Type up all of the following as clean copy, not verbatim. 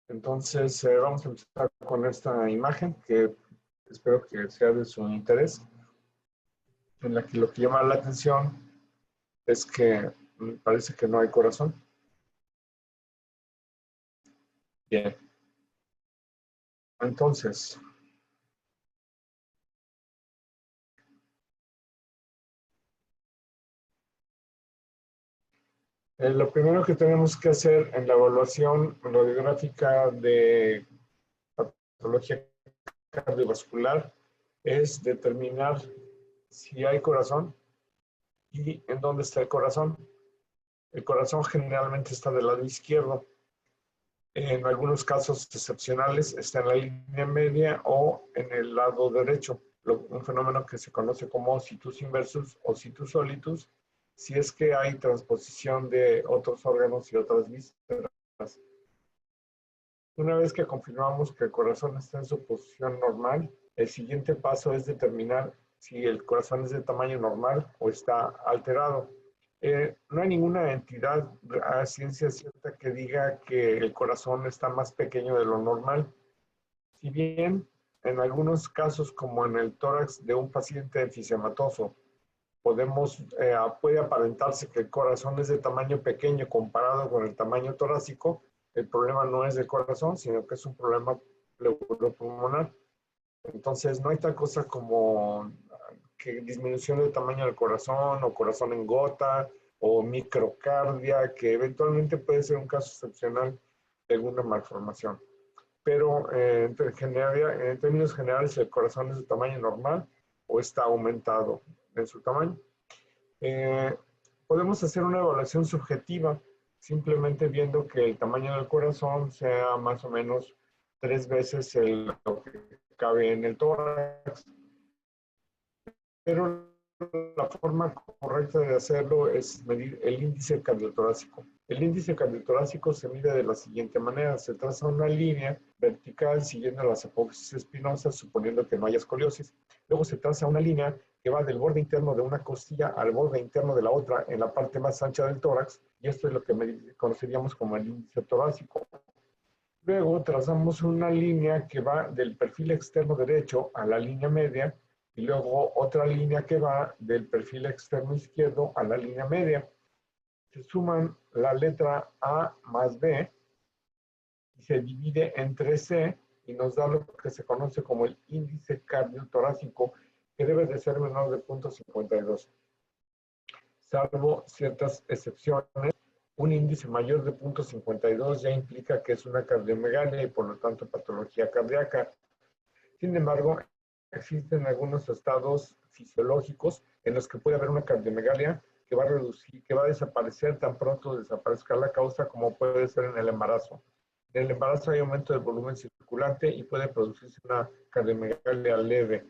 Entonces, vamos a empezar con esta imagen que espero que sea de su interés, en la que lo que llama la atención es que parece que no hay corazón. Bien, entonces, lo primero que tenemos que hacer en la evaluación radiográfica de patología cardiovascular es determinar si hay corazón y en dónde está el corazón. El corazón generalmente está del lado izquierdo. En algunos casos excepcionales está en la línea media o en el lado derecho, un fenómeno que se conoce como situs inversus o situs solitus, si es que hay transposición de otros órganos y otras vísceras. Una vez que confirmamos que el corazón está en su posición normal, el siguiente paso es determinar si el corazón es de tamaño normal o está alterado. No hay ninguna entidad a ciencia cierta que diga que el corazón está más pequeño de lo normal. Si bien en algunos casos, como en el tórax de un paciente enfisematoso, puede aparentarse que el corazón es de tamaño pequeño comparado con el tamaño torácico, el problema no es del corazón, sino que es un problema pleuropulmonar. Entonces, no hay tal cosa como que disminución del tamaño del corazón o corazón en gota o microcardia, que eventualmente puede ser un caso excepcional de alguna malformación. Pero en términos generales, el corazón es de tamaño normal o está aumentado en su tamaño. Podemos hacer una evaluación subjetiva, simplemente viendo que el tamaño del corazón sea más o menos 3 veces lo que cabe en el tórax. Pero la forma correcta de hacerlo es medir el índice cardiotorácico. El índice cardiotorácico se mide de la siguiente manera: se traza una línea vertical siguiendo las apófisis espinosas, suponiendo que no haya escoliosis. Luego se traza una línea que va del borde interno de una costilla al borde interno de la otra en la parte más ancha del tórax, y esto es lo que conoceríamos como el índice torácico. Luego trazamos una línea que va del perfil externo derecho a la línea media, y luego otra línea que va del perfil externo izquierdo a la línea media. Se suman la letra A más B y se divide entre C y nos da lo que se conoce como el índice cardiotorácico, que debe de ser menor de 0.52. Salvo ciertas excepciones, un índice mayor de 0.52 ya implica que es una cardiomegalia y por lo tanto patología cardíaca. Sin embargo, existen algunos estados fisiológicos en los que puede haber una cardiomegalia que va a reducir, que va a desaparecer tan pronto desaparezca la causa, como puede ser en el embarazo. En el embarazo hay aumento del volumen circulante y puede producirse una cardiomegalia leve,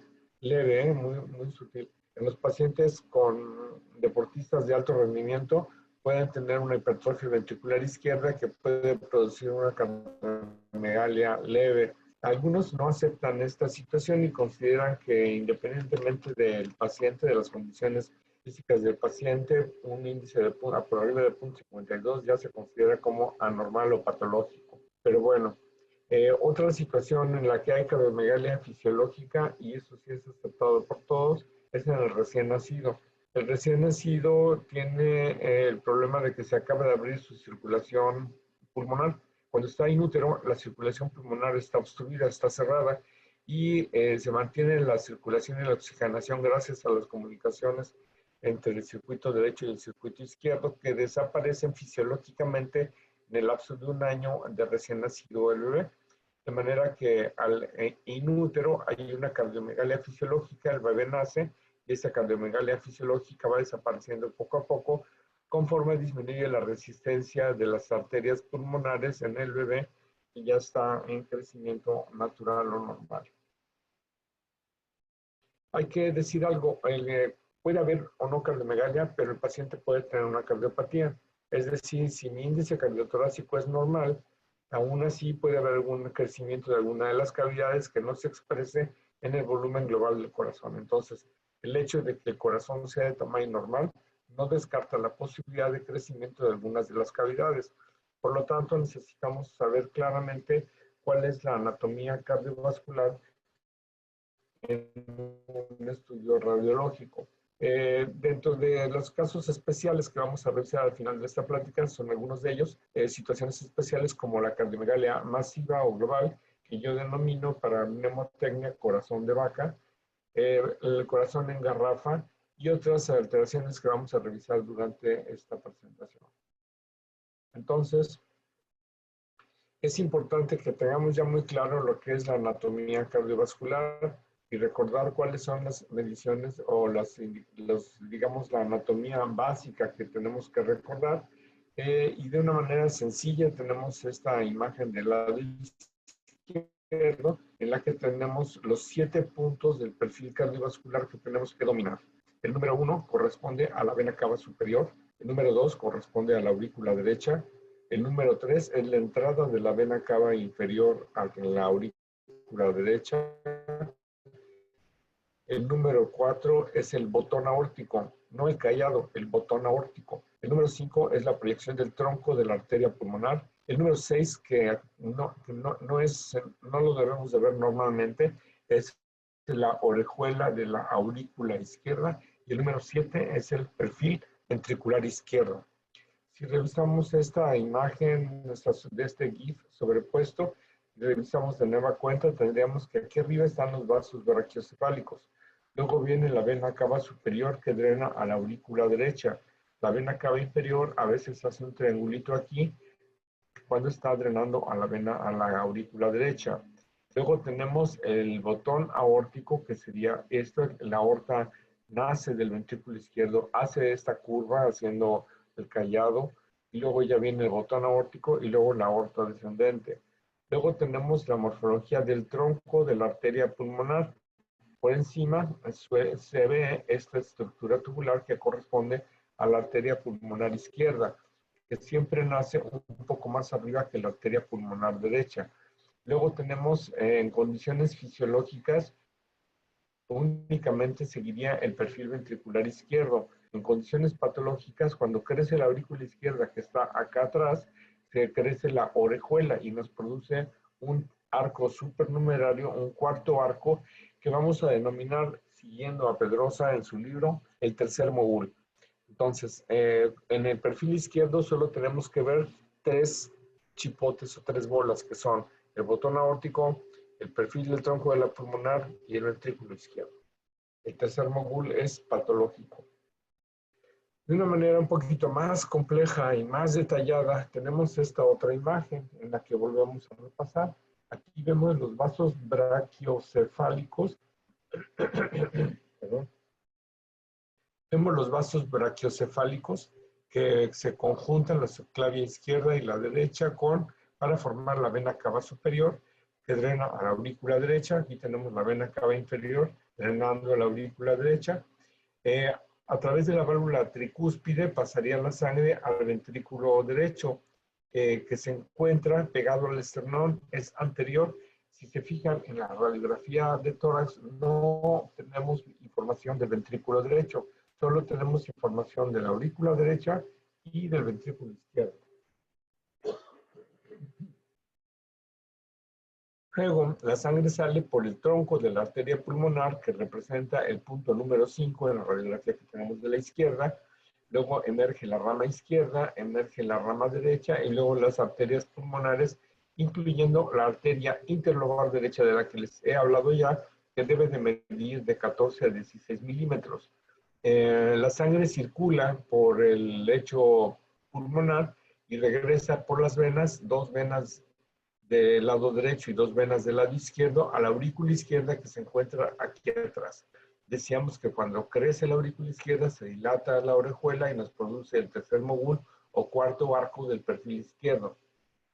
muy sutil. En los pacientes con deportistas de alto rendimiento pueden tener una hipertrofia ventricular izquierda que puede producir una cardiomegalia leve. Algunos no aceptan esta situación y consideran que, independientemente del paciente, de las condiciones físicas del paciente, un índice por arriba de 0.52 ya se considera como anormal o patológico. Pero bueno, otra situación en la que hay cardiomegalia fisiológica, y eso sí es aceptado por todos, es en el recién nacido. El recién nacido tiene el problema de que se acaba de abrir su circulación pulmonar. Cuando está inútero, la circulación pulmonar está obstruida, está cerrada, y se mantiene la circulación y la oxigenación gracias a las comunicaciones entre el circuito derecho y el circuito izquierdo, que desaparecen fisiológicamente en el lapso de un año de recién nacido el bebé. De manera que al inútero hay una cardiomegalia fisiológica, el bebé nace y esa cardiomegalia fisiológica va desapareciendo poco a poco conforme disminuye la resistencia de las arterias pulmonares en el bebé, y ya está en crecimiento natural o normal. Hay que decir algo: puede haber o no cardiomegalia, pero el paciente puede tener una cardiopatía. Es decir, si mi índice cardiotorácico es normal, aún así puede haber algún crecimiento de alguna de las cavidades que no se exprese en el volumen global del corazón. Entonces, el hecho de que el corazón sea de tamaño normal no descarta la posibilidad de crecimiento de algunas de las cavidades. Por lo tanto, necesitamos saber claramente cuál es la anatomía cardiovascular en un estudio radiológico. Dentro de los casos especiales que vamos a ver al final de esta plática, son algunos de ellos, situaciones especiales como la cardiomegalia masiva o global, que yo denomino para mnemotecnia corazón de vaca, el corazón en garrafa y otras alteraciones que vamos a revisar durante esta presentación. Entonces, es importante que tengamos ya muy claro lo que es la anatomía cardiovascular y recordar cuáles son las mediciones o digamos, la anatomía básica que tenemos que recordar. Y de una manera sencilla tenemos esta imagen del lado izquierdo en la que tenemos los 7 puntos del perfil cardiovascular que tenemos que dominar. El número 1 corresponde a la vena cava superior, el número 2 corresponde a la aurícula derecha, el número 3 es la entrada de la vena cava inferior a la aurícula derecha. El número 4 es el botón aórtico, no el callado, el botón aórtico. El número 5 es la proyección del tronco de la arteria pulmonar. El número 6, que no lo debemos de ver normalmente, es la orejuela de la aurícula izquierda. Y el número 7 es el perfil ventricular izquierdo. Si revisamos esta imagen de este GIF sobrepuesto, revisamos de nueva cuenta, tendríamos que aquí arriba están los vasos brachiocefálicos. Luego viene la vena cava superior que drena a la aurícula derecha. La vena cava inferior a veces hace un triangulito aquí cuando está drenando a la aurícula derecha. Luego tenemos el botón aórtico, que sería esto, la aorta nace del ventrículo izquierdo, hace esta curva haciendo el callado, y luego ya viene el botón aórtico y luego la aorta descendente. Luego tenemos la morfología del tronco de la arteria pulmonar. Por encima se ve esta estructura tubular que corresponde a la arteria pulmonar izquierda, que siempre nace un poco más arriba que la arteria pulmonar derecha. Luego tenemos en condiciones fisiológicas, únicamente seguiría el perfil ventricular izquierdo. En condiciones patológicas, cuando crece la aurícula izquierda que está acá atrás, se crece la orejuela y nos produce un arco supernumerario, un cuarto arco, que vamos a denominar, siguiendo a Pedrosa en su libro, el tercer mogul. Entonces, en el perfil izquierdo solo tenemos que ver 3 chipotes o 3 bolas, que son el botón aórtico, el perfil del tronco de la pulmonar y el ventrículo izquierdo. El tercer mogul es patológico. De una manera un poquito más compleja y más detallada, tenemos esta otra imagen en la que volvemos a repasar. Aquí vemos los vasos brachiocefálicos. Perdón. Vemos los vasos brachiocefálicos que se conjuntan la subclavia izquierda y la derecha para formar la vena cava superior que drena a la aurícula derecha. Aquí tenemos la vena cava inferior drenando a la aurícula derecha. A través de la válvula tricúspide pasaría la sangre al ventrículo derecho, que se encuentra pegado al esternón, es anterior. Si se fijan en la radiografía de tórax, no tenemos información del ventrículo derecho, solo tenemos información de la aurícula derecha y del ventrículo izquierdo. Luego, la sangre sale por el tronco de la arteria pulmonar, que representa el punto número 5 en la radiografía que tenemos de la izquierda. Luego emerge la rama izquierda, emerge la rama derecha y luego las arterias pulmonares, incluyendo la arteria interlobar derecha de la que les he hablado ya, que debe de medir de 14 a 16 milímetros. La sangre circula por el lecho pulmonar y regresa por las venas, 2 venas del lado derecho y 2 venas del lado izquierdo, a la aurícula izquierda que se encuentra aquí atrás. Decíamos que cuando crece la aurícula izquierda se dilata la orejuela y nos produce el tercer mogul o cuarto arco del perfil izquierdo.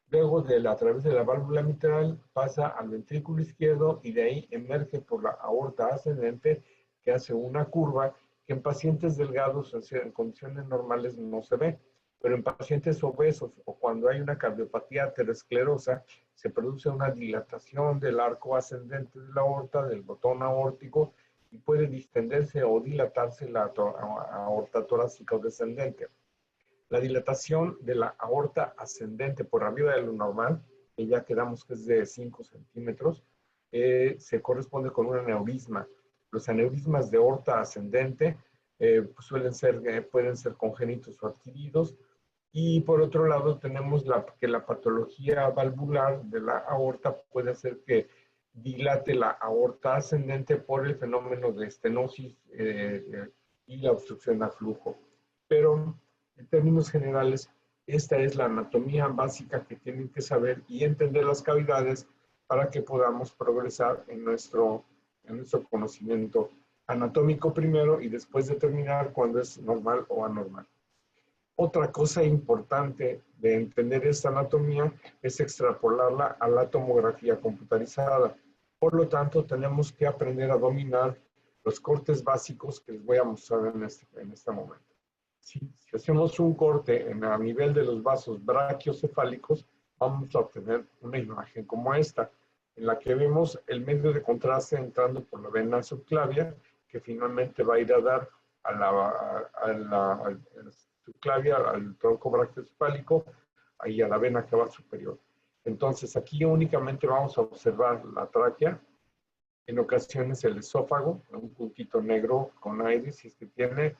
Luego, a través de la válvula mitral, pasa al ventrículo izquierdo y de ahí emerge por la aorta ascendente, que hace una curva que en pacientes delgados, en condiciones normales, no se ve. Pero en pacientes obesos o cuando hay una cardiopatía aterosclerosa, se produce una dilatación del arco ascendente de la aorta, del botón aórtico, y puede distenderse o dilatarse la aorta torácica o descendente. La dilatación de la aorta ascendente por arriba de lo normal, que ya quedamos que es de 5 centímetros, se corresponde con un aneurisma. Los aneurismas de aorta ascendente pueden ser congénitos o adquiridos. Y por otro lado tenemos que la patología valvular de la aorta puede hacer que dilate la aorta ascendente por el fenómeno de estenosis y la obstrucción a flujo. Pero en términos generales, esta es la anatomía básica que tienen que saber y entender las cavidades para que podamos progresar en nuestro conocimiento anatómico primero y después determinar cuándo es normal o anormal. Otra cosa importante de entender esta anatomía es extrapolarla a la tomografía computarizada. Por lo tanto, tenemos que aprender a dominar los cortes básicos que les voy a mostrar en este momento. Si hacemos un corte a nivel de los vasos brachiocefálicos, vamos a obtener una imagen como esta, en la que vemos el medio de contraste entrando por la vena subclavia, que finalmente va a ir a dar a la subclavia, al tronco brachiocefálico, ahí a la vena cava superior. Entonces, aquí únicamente vamos a observar la tráquea, en ocasiones el esófago, un puntito negro con aire, si es que tiene,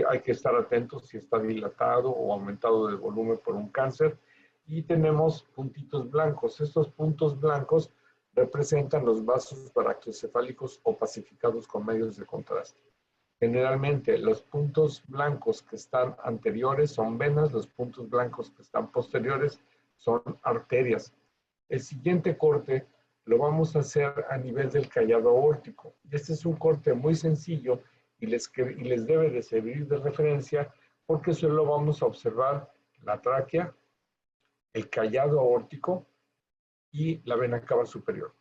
hay que estar atentos si está dilatado o aumentado de volumen por un cáncer. Y tenemos puntitos blancos. Estos puntos blancos representan los vasos brachiocefálicos opacificados con medios de contraste. Generalmente, los puntos blancos que están anteriores son venas, los puntos blancos que están posteriores son arterias. El siguiente corte lo vamos a hacer a nivel del callado aórtico. Este es un corte muy sencillo y les debe de servir de referencia porque solo vamos a observar la tráquea, el callado aórtico y la vena cava superior.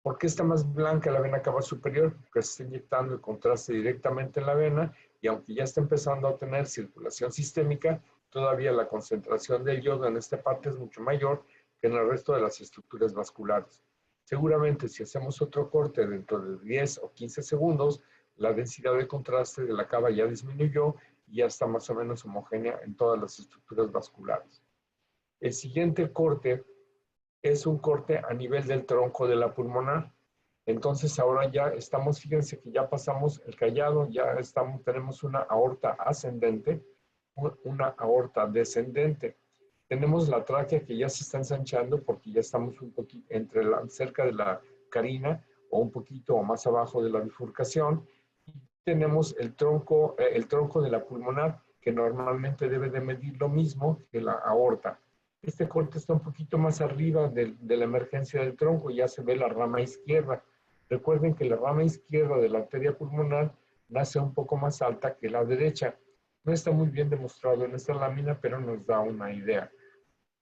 ¿Por qué está más blanca la vena cava superior? Porque se está inyectando el contraste directamente en la vena y aunque ya está empezando a tener circulación sistémica, todavía la concentración del yodo en esta parte es mucho mayor que en el resto de las estructuras vasculares. Seguramente si hacemos otro corte dentro de 10 o 15 segundos, la densidad de contraste de la cava ya disminuyó y ya está más o menos homogénea en todas las estructuras vasculares. El siguiente corte es un corte a nivel del tronco de la pulmonar. Entonces ahora ya estamos, fíjense que ya pasamos el callado, ya tenemos una aorta ascendente, una aorta descendente. Tenemos la tráquea que ya se está ensanchando porque ya estamos un poquito cerca de la carina o un poquito o más abajo de la bifurcación. Y tenemos el tronco de la pulmonar que normalmente debe de medir lo mismo que la aorta. Este corte está un poquito más arriba de la emergencia del tronco, ya se ve la rama izquierda. Recuerden que la rama izquierda de la arteria pulmonar nace un poco más alta que la derecha. No está muy bien demostrado en esta lámina, pero nos da una idea.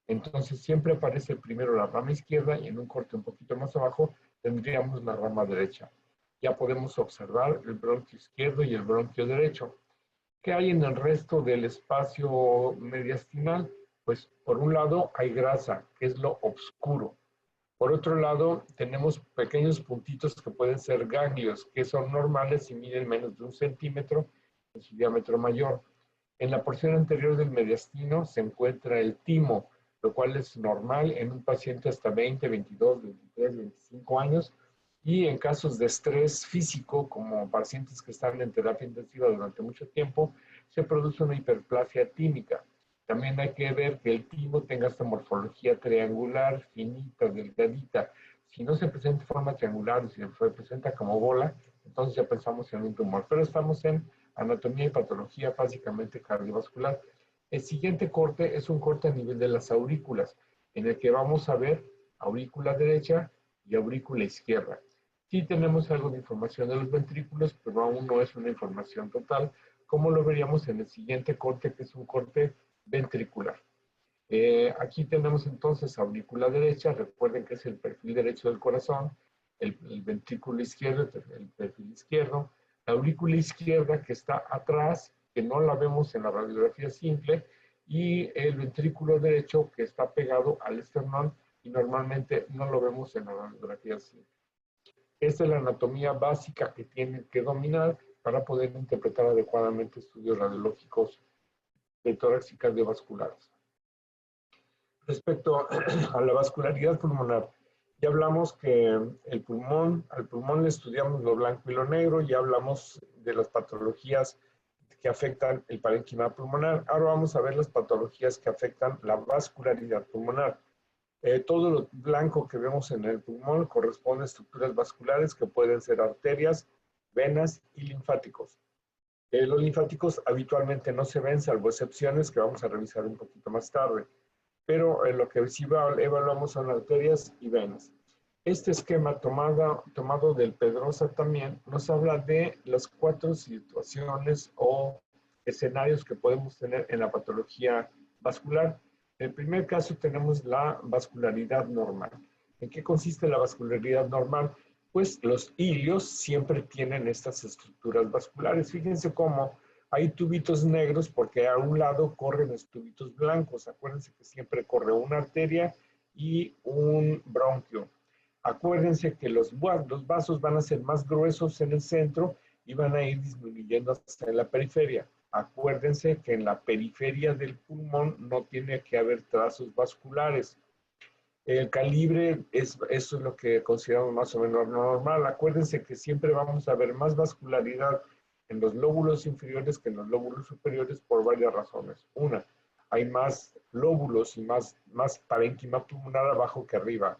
Entonces siempre aparece primero la rama izquierda y en un corte un poquito más abajo tendríamos la rama derecha. Ya podemos observar el bronquio izquierdo y el bronquio derecho. ¿Qué hay en el resto del espacio mediastinal? Pues por un lado hay grasa, que es lo oscuro. Por otro lado, tenemos pequeños puntitos que pueden ser ganglios, que son normales y miden menos de 1 centímetro en su diámetro mayor. En la porción anterior del mediastino se encuentra el timo, lo cual es normal en un paciente hasta 20, 22, 23, 25 años. Y en casos de estrés físico, como pacientes que están en terapia intensiva durante mucho tiempo, se produce una hiperplasia tímica. También hay que ver que el timo tenga esta morfología triangular, finita, delgadita. Si no se presenta de forma triangular y si se presenta como bola, entonces ya pensamos en un tumor. Pero estamos en anatomía y patología básicamente cardiovascular. El siguiente corte es un corte a nivel de las aurículas, en el que vamos a ver aurícula derecha y aurícula izquierda. Sí tenemos algo de información de los ventrículos, pero aún no es una información total, como lo veríamos en el siguiente corte, que es un corte ventricular. Aquí tenemos entonces aurícula derecha, recuerden que es el perfil derecho del corazón, el ventrículo izquierdo, el perfil izquierdo, la aurícula izquierda que está atrás, que no la vemos en la radiografía simple, y el ventrículo derecho que está pegado al esternón y normalmente no lo vemos en la radiografía simple. Esta es la anatomía básica que tienen que dominar para poder interpretar adecuadamente estudios radiológicos de tórax y cardiovasculares. Respecto a la vascularidad pulmonar, ya hablamos que al pulmón le estudiamos lo blanco y lo negro, ya hablamos de las patologías que afectan el parénquima pulmonar. Ahora vamos a ver las patologías que afectan la vascularidad pulmonar. Todo lo blanco que vemos en el pulmón corresponde a estructuras vasculares que pueden ser arterias, venas y linfáticos. Los linfáticos habitualmente no se ven, salvo excepciones que vamos a revisar un poquito más tarde. Pero lo que sí evaluamos son arterias y venas. Este esquema tomado del Pedrosa también nos habla de las 4 situaciones o escenarios que podemos tener en la patología vascular. En el primer caso tenemos la vascularidad normal. ¿En qué consiste la vascularidad normal? Pues los ilios siempre tienen estas estructuras vasculares. Fíjense cómo hay tubitos negros porque a un lado corren los tubitos blancos. Acuérdense que siempre corre una arteria y un bronquio. Acuérdense que los vasos van a ser más gruesos en el centro y van a ir disminuyendo hasta en la periferia. Acuérdense que en la periferia del pulmón no tiene que haber trazos vasculares. El calibre, eso es lo que consideramos más o menos normal. Acuérdense que siempre vamos a ver más vascularidad en los lóbulos inferiores que en los lóbulos superiores por varias razones. Una, hay más lóbulos y más parénquima pulmonar abajo que arriba.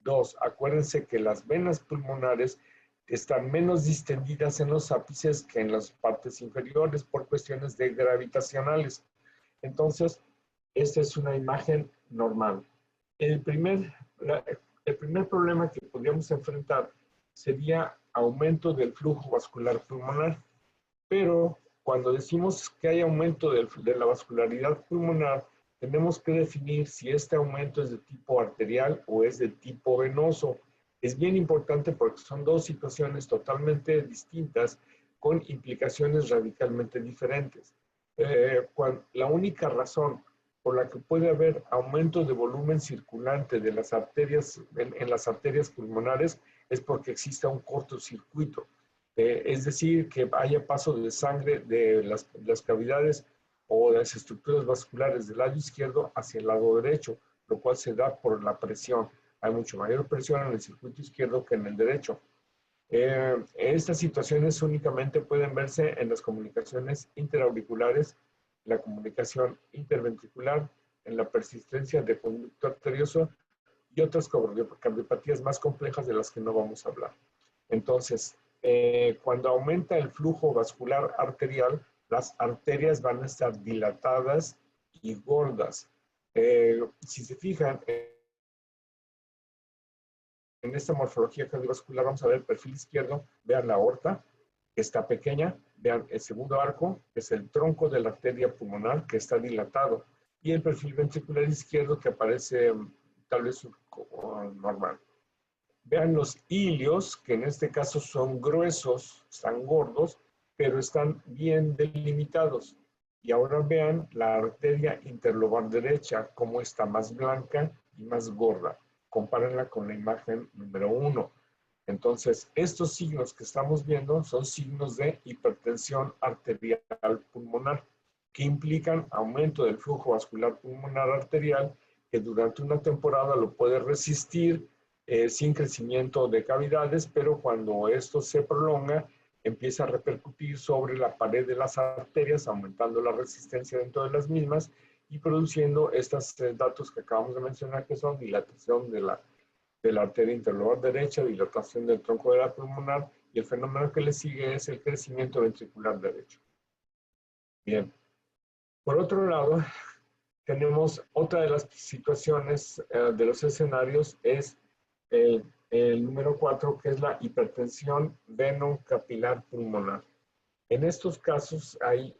Dos, acuérdense que las venas pulmonares están menos distendidas en los ápices que en las partes inferiores por cuestiones de gravitacionales. Entonces, esta es una imagen normal. El primer problema que podríamos enfrentar sería aumento del flujo vascular pulmonar. Pero cuando decimos que hay aumento de la vascularidad pulmonar, tenemos que definir si este aumento es de tipo arterial o es de tipo venoso. Es bien importante porque son dos situaciones totalmente distintas con implicaciones radicalmente diferentes. La única razón por la que puede haber aumento de volumen circulante de las arterias en las arterias pulmonares es porque exista un cortocircuito. Es decir, que haya paso de sangre de las cavidades o de las estructuras vasculares del lado izquierdo hacia el lado derecho, lo cual se da por la presión. Hay mucho mayor presión en el circuito izquierdo que en el derecho. Estas situaciones únicamente pueden verse en las comunicaciones interauriculares, la comunicación interventricular, en la persistencia de conducto arterioso y otras cardiopatías más complejas de las que no vamos a hablar. Entonces, cuando aumenta el flujo vascular arterial, las arterias van a estar dilatadas y gordas. Si se fijan, en esta morfología cardiovascular vamos a ver el perfil izquierdo, vean la aorta, que está pequeña, vean el segundo arco, que es el tronco de la arteria pulmonar, que está dilatado, y el perfil ventricular izquierdo, que aparece tal vez normal. Vean los ilios, que en este caso son gruesos, están gordos, pero están bien delimitados. Y ahora vean la arteria interlobar derecha, cómo está más blanca y más gorda. Compárenla con la imagen número 1. Entonces, estos signos que estamos viendo son signos de hipertensión arterial pulmonar, que implican aumento del flujo vascular pulmonar arterial, que durante una temporada lo puede resistir sin crecimiento de cavidades, pero cuando esto se prolonga, empieza a repercutir sobre la pared de las arterias, aumentando la resistencia dentro de las mismas y produciendo estos datos que acabamos de mencionar, que son dilatación de la arteria interlobar derecha, dilatación del tronco de la pulmonar, y el fenómeno que le sigue es el crecimiento ventricular derecho. Bien. Por otro lado, tenemos otra de las situaciones de los escenarios, es el número 4, que es la hipertensión venocapilar pulmonar. En estos casos hay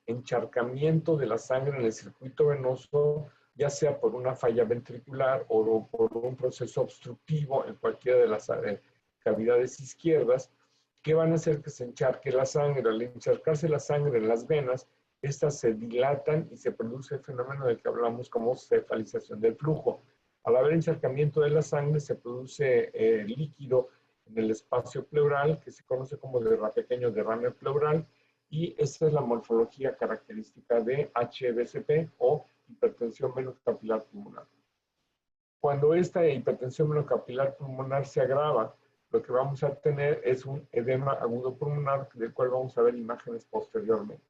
encharcamiento de la sangre en el circuito venoso, ya sea por una falla ventricular o por un proceso obstructivo en cualquiera de las cavidades izquierdas, que van a hacer que se encharque la sangre. Al encharcarse la sangre en las venas, estas se dilatan y se produce el fenómeno del que hablamos como cefalización del flujo. Al haber encharcamiento de la sangre, se produce líquido en el espacio pleural, que se conoce como pequeño derrame pleural, Y esta es la morfología característica de HVCP o hipertensión venocapilar pulmonar. Cuando esta hipertensión venocapilar pulmonar se agrava, lo que vamos a tener es un edema agudo pulmonar, del cual vamos a ver imágenes posteriormente.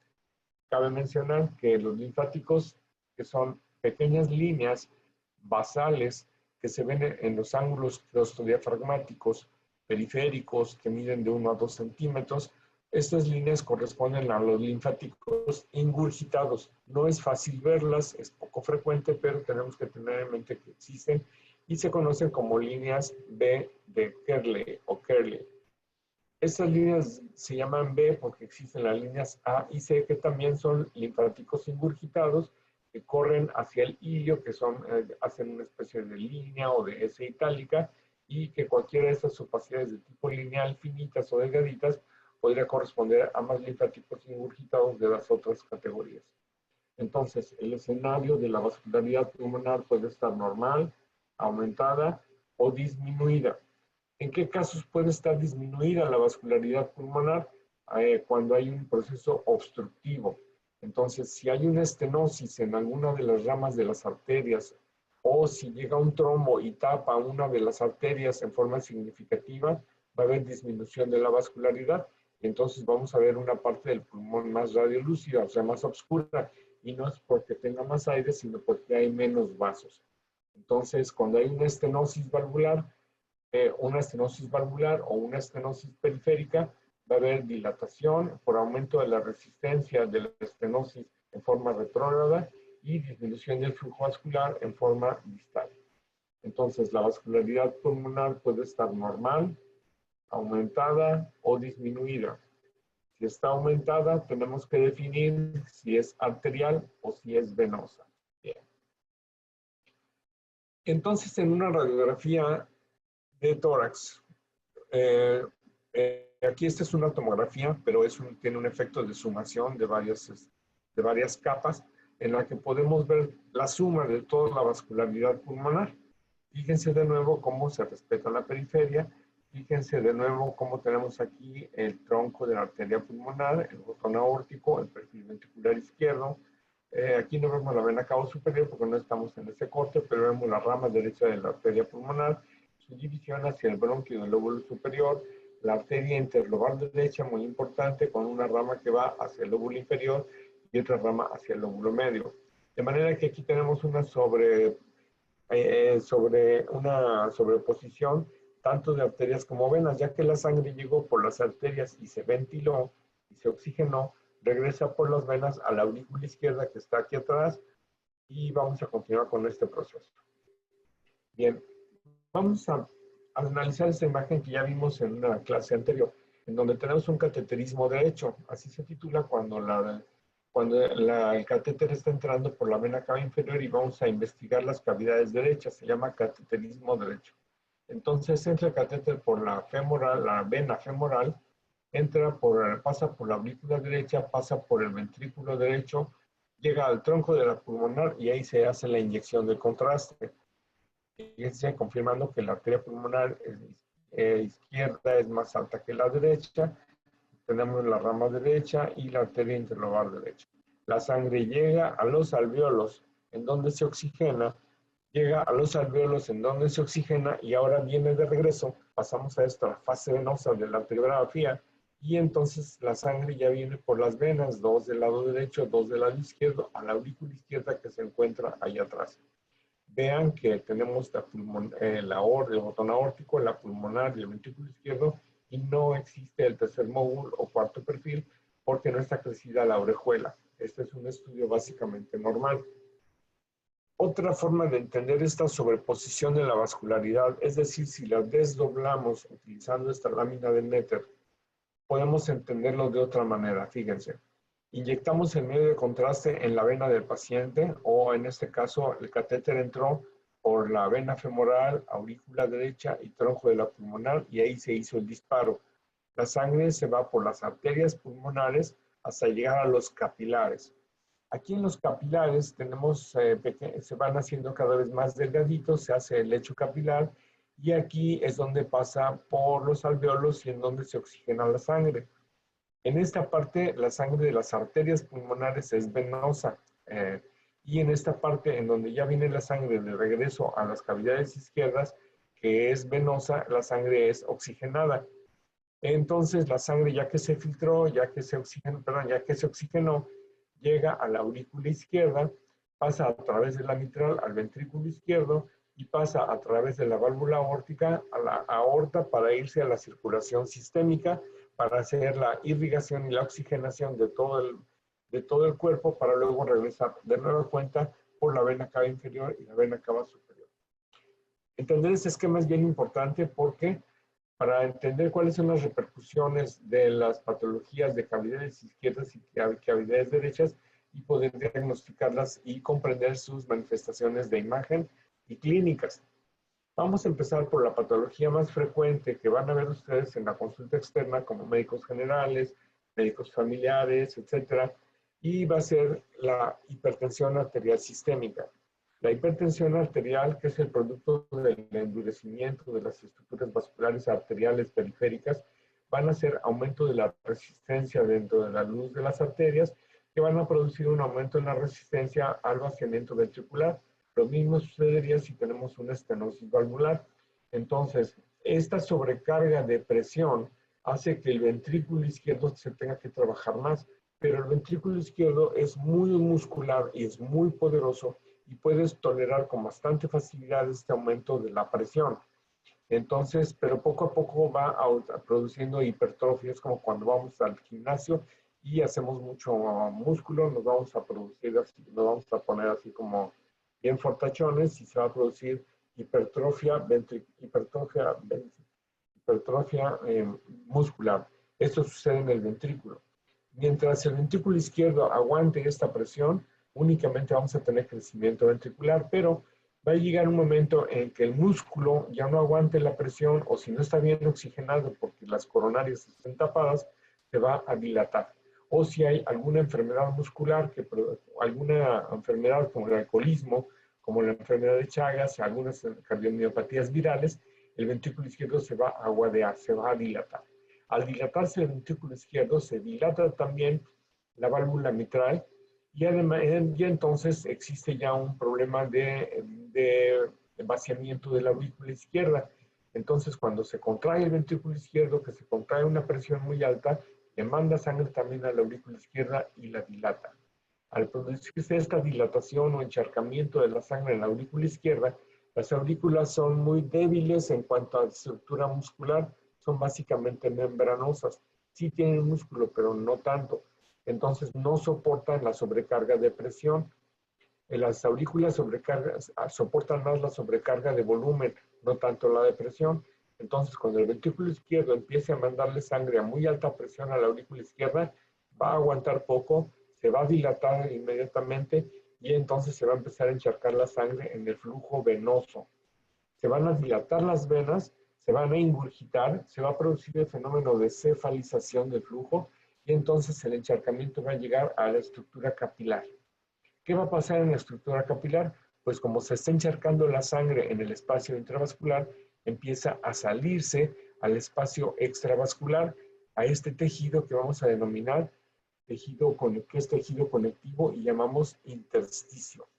Cabe mencionar que los linfáticos, que son pequeñas líneas basales que se ven en los ángulos claustrodiafragmáticos periféricos que miden de 1 a 2 centímetros, estas líneas corresponden a los linfáticos ingurgitados. No es fácil verlas, es poco frecuente, pero tenemos que tener en mente que existen y se conocen como líneas B de Kerley o Kerley. Estas líneas se llaman B porque existen las líneas A y C, que también son linfáticos ingurgitados que corren hacia el ilio, que hacen una especie de línea o de S itálica, y que cualquiera de estas opacidades de tipo lineal, finitas o delgaditas, podría corresponder a más linfáticos ingurgitados de las otras categorías. Entonces, el escenario de la vascularidad pulmonar puede estar normal, aumentada o disminuida. ¿En qué casos puede estar disminuida la vascularidad pulmonar? Cuando hay un proceso obstructivo. Entonces, si hay una estenosis en alguna de las ramas de las arterias o si llega un trombo y tapa una de las arterias en forma significativa, va a haber disminución de la vascularidad. Entonces vamos a ver una parte del pulmón más radiolúcida, o sea, más oscura, y no es porque tenga más aire, sino porque hay menos vasos. Entonces, cuando hay una estenosis valvular o una estenosis periférica, va a haber dilatación por aumento de la resistencia de la estenosis en forma retrógrada y disminución del flujo vascular en forma distal. Entonces, la vascularidad pulmonar puede estar normal, aumentada o disminuida. Si está aumentada, tenemos que definir si es arterial o si es venosa. Bien. Entonces, en una radiografía de tórax, aquí esta es una tomografía, pero tiene un efecto de sumación de varias capas, en la que podemos ver la suma de toda la vascularidad pulmonar. Fíjense de nuevo cómo se respeta la periferia. Fíjense de nuevo cómo tenemos aquí el tronco de la arteria pulmonar, el botón aórtico, el perfil ventricular izquierdo. Aquí no vemos la vena cava superior porque no estamos en ese corte, pero vemos la rama derecha de la arteria pulmonar, su división hacia el bronquio del lóbulo superior, la arteria interlobar derecha, muy importante, con una rama que va hacia el lóbulo inferior y otra rama hacia el lóbulo medio. De manera que aquí tenemos una sobreposición tanto de arterias como venas, ya que la sangre llegó por las arterias y se ventiló y se oxigenó, regresa por las venas a la aurícula izquierda que está aquí atrás y vamos a continuar con este proceso. Bien, vamos a analizar esta imagen que ya vimos en una clase anterior, en donde tenemos un cateterismo derecho, así se titula cuando el catéter está entrando por la vena cava inferior y vamos a investigar las cavidades derechas, se llama cateterismo derecho. Entonces entra el catéter por la vena femoral, pasa por la aurícula derecha, pasa por el ventrículo derecho, llega al tronco de la pulmonar y ahí se hace la inyección de contraste. Fíjense, confirmando que la arteria pulmonar izquierda es más alta que la derecha. Tenemos la rama derecha y la arteria interlobar derecha. La sangre llega a los alvéolos en donde se oxigena, y ahora viene de regreso. Pasamos a esta fase venosa de la arteriografía y entonces la sangre ya viene por las venas, 2 del lado derecho, 2 del lado izquierdo, a la aurícula izquierda que se encuentra ahí atrás. Vean que tenemos el botón aórtico, la pulmonar y el ventrículo izquierdo, y no existe el tercer módulo o cuarto perfil porque no está crecida la orejuela. Este es un estudio básicamente normal. Otra forma de entender esta sobreposición de la vascularidad, es decir, si la desdoblamos utilizando esta lámina de Netter, podemos entenderlo de otra manera. Fíjense, inyectamos el medio de contraste en la vena del paciente, o en este caso el catéter entró por la vena femoral, aurícula derecha y tronco de la pulmonar, y ahí se hizo el disparo. La sangre se va por las arterias pulmonares hasta llegar a los capilares. Aquí en los capilares se van haciendo cada vez más delgaditos, se hace el lecho capilar, y aquí es donde pasa por los alvéolos y en donde se oxigena la sangre. En esta parte, la sangre de las arterias pulmonares es venosa. Y en esta parte, en donde ya viene la sangre de regreso a las cavidades izquierdas, que es venosa, la sangre es oxigenada. Entonces, la sangre, ya que se filtró, ya que se oxigenó, llega a la aurícula izquierda, pasa a través de la mitral al ventrículo izquierdo y pasa a través de la válvula aórtica a la aorta para irse a la circulación sistémica, para hacer la irrigación y la oxigenación de todo el cuerpo, para luego regresar de nueva cuenta por la vena cava inferior y la vena cava superior. Entender este esquema es bien importante porque para entender cuáles son las repercusiones de las patologías de cavidades izquierdas y cavidades derechas y poder diagnosticarlas y comprender sus manifestaciones de imagen y clínicas. Vamos a empezar por la patología más frecuente que van a ver ustedes en la consulta externa como médicos generales, médicos familiares, etcétera, y va a ser la hipertensión arterial sistémica. La hipertensión arterial, que es el producto del endurecimiento de las estructuras vasculares arteriales periféricas, van a hacer aumento de la resistencia dentro de la luz de las arterias, que van a producir un aumento en la resistencia al vaciamiento ventricular. Lo mismo sucedería si tenemos una estenosis valvular. Entonces, esta sobrecarga de presión hace que el ventrículo izquierdo se tenga que trabajar más, pero el ventrículo izquierdo es muy muscular y es muy poderoso y puedes tolerar con bastante facilidad este aumento de la presión. Entonces, pero poco a poco va produciendo hipertrofias, como cuando vamos al gimnasio y hacemos mucho músculo, nos vamos a producir así, nos vamos a poner así como bien fortachones y se va a producir hipertrofia muscular. Esto sucede en el ventrículo. Mientras el ventrículo izquierdo aguante esta presión, únicamente vamos a tener crecimiento ventricular, pero va a llegar un momento en que el músculo ya no aguante la presión o si no está bien oxigenado porque las coronarias están tapadas, se va a dilatar. O si hay alguna enfermedad muscular, alguna enfermedad como el alcoholismo, como la enfermedad de Chagas, algunas cardiomiopatías virales, el ventrículo izquierdo se va a aguadear, se va a dilatar. Al dilatarse el ventrículo izquierdo, se dilata también la válvula mitral y, además, y entonces existe ya un problema de vaciamiento de la aurícula izquierda. Entonces, cuando se contrae el ventrículo izquierdo, que se contrae una presión muy alta, le manda sangre también a la aurícula izquierda y la dilata. Al producirse esta dilatación o encharcamiento de la sangre en la aurícula izquierda, las aurículas son muy débiles en cuanto a estructura muscular, son básicamente membranosas. Sí tienen músculo, pero no tanto. Entonces no soportan la sobrecarga de presión. Las aurículas soportan más la sobrecarga de volumen, no tanto la de presión. Entonces, cuando el ventrículo izquierdo empiece a mandarle sangre a muy alta presión a la aurícula izquierda, va a aguantar poco, se va a dilatar inmediatamente y entonces se va a empezar a encharcar la sangre en el flujo venoso. Se van a dilatar las venas, se van a ingurgitar, se va a producir el fenómeno de cefalización del flujo y entonces el encharcamiento va a llegar a la estructura capilar. ¿Qué va a pasar en la estructura capilar? Pues como se está encharcando la sangre en el espacio intravascular, empieza a salirse al espacio extravascular, a este tejido que vamos a denominar tejido conectivo y llamamos intersticio.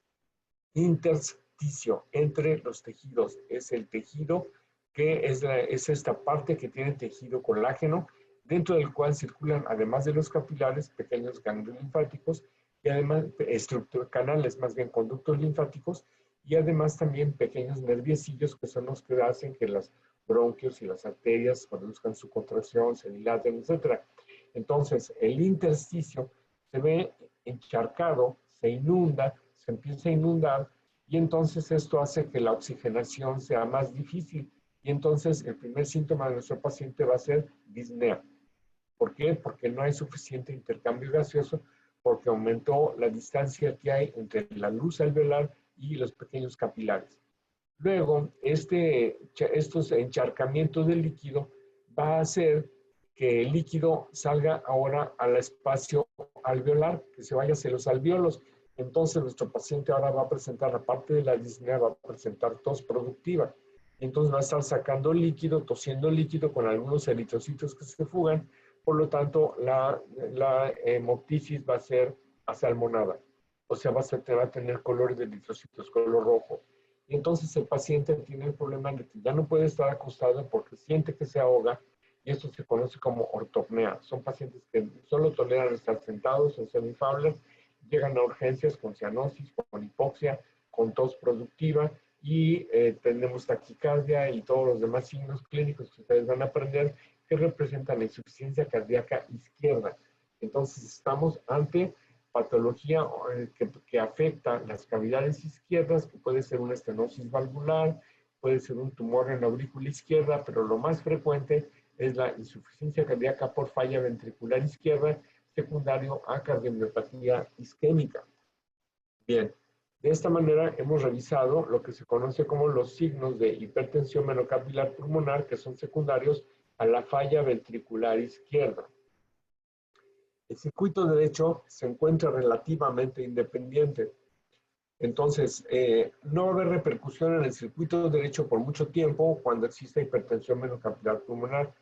Intersticio entre los tejidos es el tejido que es esta parte que tiene tejido colágeno, dentro del cual circulan, además de los capilares, pequeños ganglios linfáticos y además canales, más bien conductos linfáticos, y además también pequeños nerviecillos que son los que hacen que los bronquios y las arterias produzcan su contracción, se dilaten, etc. Entonces, el intersticio se ve encharcado, se inunda, se empieza a inundar, y entonces esto hace que la oxigenación sea más difícil. Y entonces el primer síntoma de nuestro paciente va a ser disnea. ¿Por qué? Porque no hay suficiente intercambio gaseoso, porque aumentó la distancia que hay entre la luz alveolar y los pequeños capilares. Luego, estos encharcamientos del líquido va a hacer que el líquido salga ahora al espacio alveolar, que se vaya hacia los alvéolos. Entonces, nuestro paciente ahora va a presentar, aparte de la disnea, va a presentar tos productiva. Entonces, va a estar sacando líquido, tosiendo líquido con algunos eritrocitos que se fugan, Por lo tanto, la hemoptisis va a ser asalmonada. O sea, va a tener colores de eritrocitos, color rojo. Y entonces el paciente tiene el problema de que ya no puede estar acostado porque siente que se ahoga, y esto se conoce como ortopnea. Son pacientes que solo toleran estar sentados en Fowler, llegan a urgencias con cianosis, con hipoxia, con tos productiva, y tenemos taquicardia y todos los demás signos clínicos que ustedes van a aprender que representan la insuficiencia cardíaca izquierda. Entonces estamos ante patología que afecta las cavidades izquierdas, que puede ser una estenosis valvular, puede ser un tumor en la aurícula izquierda, pero lo más frecuente es la insuficiencia cardíaca por falla ventricular izquierda, secundario a cardiomiopatía isquémica. Bien, de esta manera hemos revisado lo que se conoce como los signos de hipertensión miocardial pulmonar, que son secundarios a la falla ventricular izquierda. El circuito derecho se encuentra relativamente independiente. Entonces, no va a haber repercusión en el circuito derecho por mucho tiempo cuando exista hipertensión miocardial pulmonar.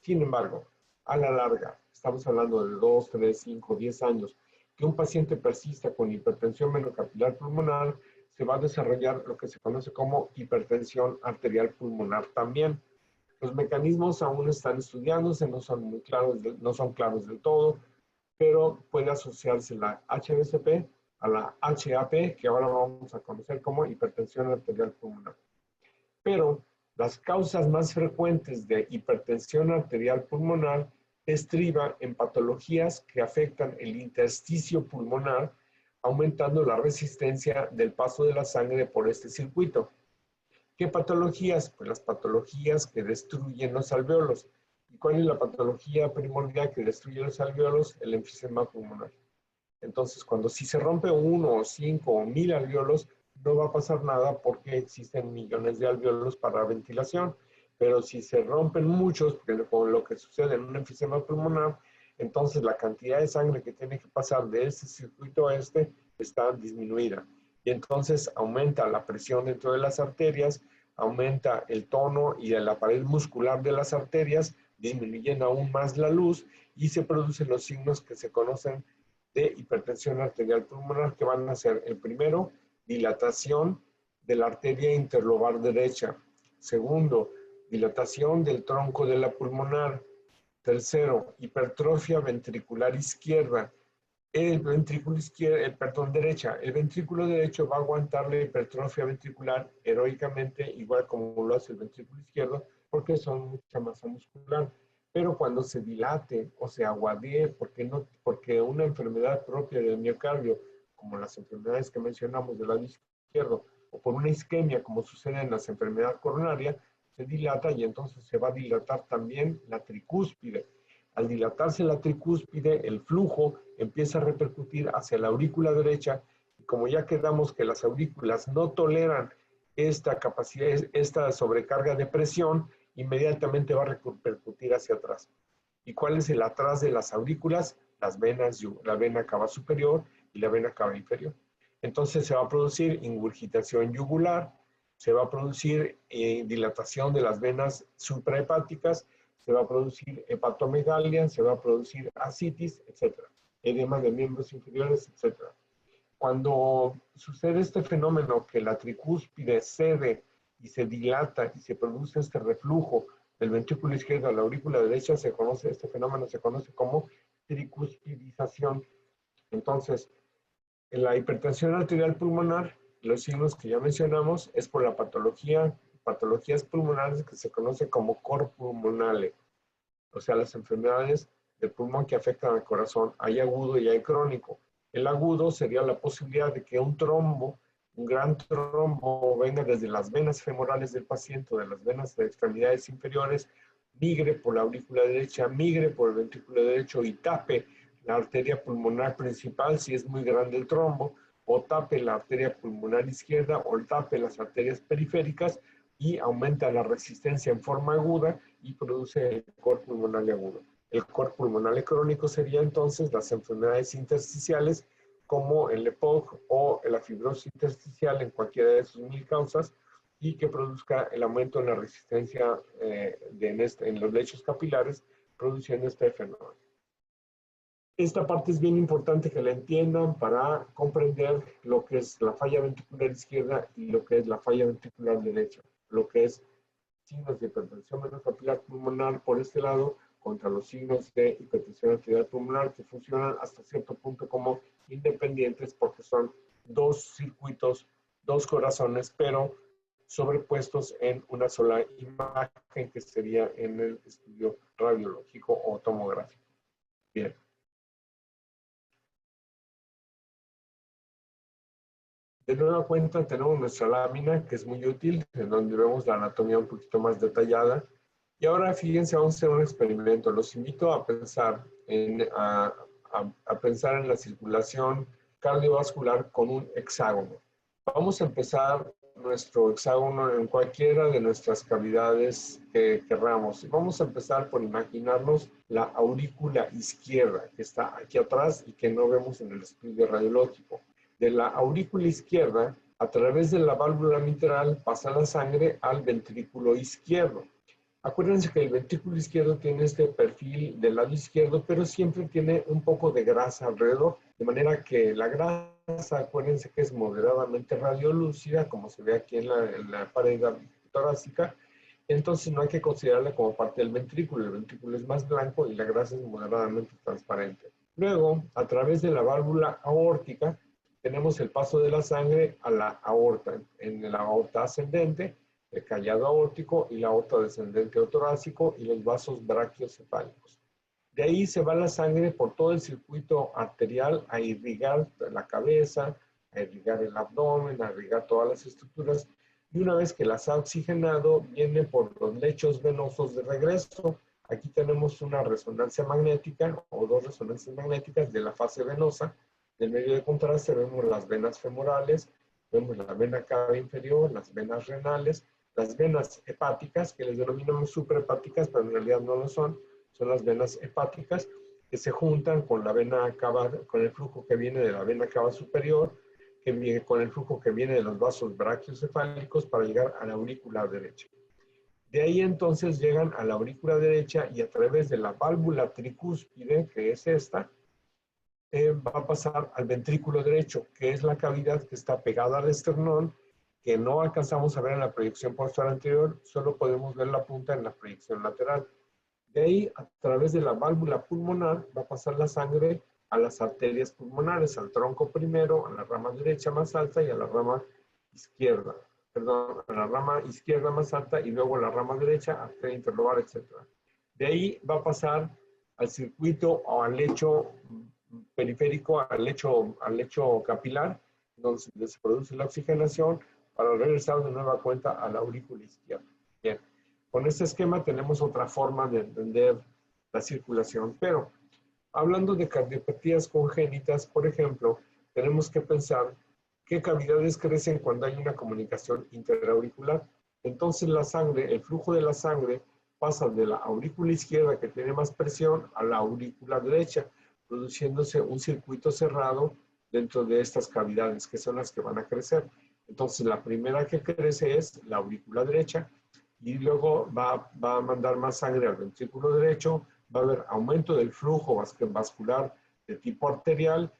Sin embargo, a la larga, estamos hablando de 2, 3, 5, 10 años, que un paciente persista con hipertensión miocardial pulmonar, se va a desarrollar lo que se conoce como hipertensión arterial pulmonar también. Los mecanismos aún están estudiándose, no son muy claros, no son claros del todo, pero puede asociarse la HSP a la HAP, que ahora vamos a conocer como hipertensión arterial pulmonar. Pero las causas más frecuentes de hipertensión arterial pulmonar estriba en patologías que afectan el intersticio pulmonar, aumentando la resistencia del paso de la sangre por este circuito. ¿Qué patologías? Pues las patologías que destruyen los alvéolos. ¿Y cuál es la patología primordial que destruye los alvéolos? El enfisema pulmonar. Entonces, cuando si se rompe 1 o 5 o 1000 alvéolos, no va a pasar nada porque existen millones de alvéolos para ventilación. Pero si se rompen muchos, con lo que sucede en un enfisema pulmonar, entonces la cantidad de sangre que tiene que pasar de este circuito a este está disminuida. Y entonces aumenta la presión dentro de las arterias, aumenta el tono y la pared muscular de las arterias, disminuyendo aún más la luz, y se producen los signos que se conocen de hipertensión arterial pulmonar, que van a ser: el primero, dilatación de la arteria interlobar derecha; segundo, dilatación del tronco de la pulmonar; tercero, hipertrofia ventricular izquierda. El ventrículo izquierdo, derecha. El ventrículo derecho va a aguantar la hipertrofia ventricular heroicamente, igual como lo hace el ventrículo izquierdo, porque son mucha masa muscular. Pero cuando se dilate o se aguadee, porque una enfermedad propia del miocardio, como las enfermedades que mencionamos del lado izquierdo, o por una isquemia, como sucede en las enfermedades coronarias, se dilata, y entonces se va a dilatar también la tricúspide. Al dilatarse la tricúspide, el flujo empieza a repercutir hacia la aurícula derecha, y como ya quedamos que las aurículas no toleran esta capacidad, esta sobrecarga de presión, inmediatamente va a repercutir hacia atrás. ¿Y cuál es el atrás de las aurículas? Las venas, la vena cava superior y la vena cava inferior. Entonces se va a producir ingurgitación yugular, se va a producir dilatación de las venas suprahepáticas, se va a producir hepatomegalia, se va a producir ascitis, etc. Edema de miembros inferiores, etc. Cuando sucede este fenómeno que la tricúspide cede y se dilata y se produce este reflujo del ventrículo izquierdo a la aurícula derecha, este fenómeno se conoce como tricuspidización. Entonces, en la hipertensión arterial pulmonar, los signos que ya mencionamos es por la patologías pulmonares que se conoce como cor pulmonale, o sea, las enfermedades del pulmón que afectan al corazón. Hay agudo y hay crónico. El agudo sería la posibilidad de que un trombo, un gran trombo, venga desde las venas femorales del paciente, de las venas de extremidades inferiores, migre por la aurícula derecha, migre por el ventrículo derecho y tape la arteria pulmonar principal si es muy grande el trombo, o tape la arteria pulmonar izquierda, o tape las arterias periféricas, y aumenta la resistencia en forma aguda y produce el cor pulmonar agudo. El cor pulmonar crónico sería entonces las enfermedades intersticiales, como el EPOC o la fibrosis intersticial, en cualquiera de sus 1000 causas, y que produzca el aumento en la resistencia en los lechos capilares, produciendo este fenómeno. Esta parte es bien importante que la entiendan para comprender lo que es la falla ventricular izquierda y lo que es la falla ventricular derecha, lo que es signos de hipertensión venocapilar pulmonar por este lado contra los signos de hipertensión arterial pulmonar, que funcionan hasta cierto punto como independientes porque son dos circuitos, dos corazones, pero sobrepuestos en una sola imagen, que sería en el estudio radiológico o tomográfico. Bien. De nueva cuenta tenemos nuestra lámina, que es muy útil, en donde vemos la anatomía un poquito más detallada. Y ahora fíjense, vamos a hacer un experimento. Los invito a pensar pensar en la circulación cardiovascular con un hexágono. Vamos a empezar nuestro hexágono en cualquiera de nuestras cavidades que querramos. Vamos a empezar por imaginarnos la aurícula izquierda, que está aquí atrás y que no vemos en el estudio radiológico. De la aurícula izquierda, a través de la válvula mitral, pasa la sangre al ventrículo izquierdo. Acuérdense que el ventrículo izquierdo tiene este perfil del lado izquierdo, pero siempre tiene un poco de grasa alrededor, de manera que la grasa, acuérdense que es moderadamente radiolúcida, como se ve aquí en la pared torácica, entonces no hay que considerarla como parte del ventrículo. El ventrículo es más blanco y la grasa es moderadamente transparente. Luego, a través de la válvula aórtica, tenemos el paso de la sangre a la aorta, en la aorta ascendente, el callado aórtico y la aorta descendente o torácico y los vasos brachiocefálicos. De ahí se va la sangre por todo el circuito arterial a irrigar la cabeza, a irrigar el abdomen, a irrigar todas las estructuras, y una vez que las ha oxigenado, viene por los lechos venosos de regreso. Aquí tenemos una resonancia magnética o dos resonancias magnéticas de la fase venosa. Del medio de contraste vemos las venas femorales, vemos la vena cava inferior, las venas renales, las venas hepáticas, que les denominamos suprahepáticas, pero en realidad no lo son las venas hepáticas, que se juntan con la vena cava, con el flujo que viene de la vena cava superior, que viene con el flujo que viene de los vasos brachiocefálicos para llegar a la aurícula derecha. De ahí entonces llegan a la aurícula derecha y a través de la válvula tricúspide, que es esta, va a pasar al ventrículo derecho, que es la cavidad que está pegada al esternón, que no alcanzamos a ver en la proyección posterior anterior, solo podemos ver la punta en la proyección lateral. De ahí, a través de la válvula pulmonar, va a pasar la sangre a las arterias pulmonares, al tronco primero, a la rama derecha más alta y a la rama izquierda. Perdón, a la rama izquierda más alta y luego a la rama derecha, arteria interlobar, etc. De ahí va a pasar al circuito o al lecho periférico, al lecho capilar, donde se produce la oxigenación para regresar de nueva cuenta a la aurícula izquierda. Bien. Con este esquema tenemos otra forma de entender la circulación, pero hablando de cardiopatías congénitas, por ejemplo, tenemos que pensar qué cavidades crecen cuando hay una comunicación interauricular. Entonces la sangre, el flujo de la sangre pasa de la aurícula izquierda, que tiene más presión, a la aurícula derecha, produciéndose un circuito cerrado dentro de estas cavidades, que son las que van a crecer. Entonces la primera que crece es la aurícula derecha, y luego va a mandar más sangre al ventrículo derecho, va a haber aumento del flujo vascular de tipo arterial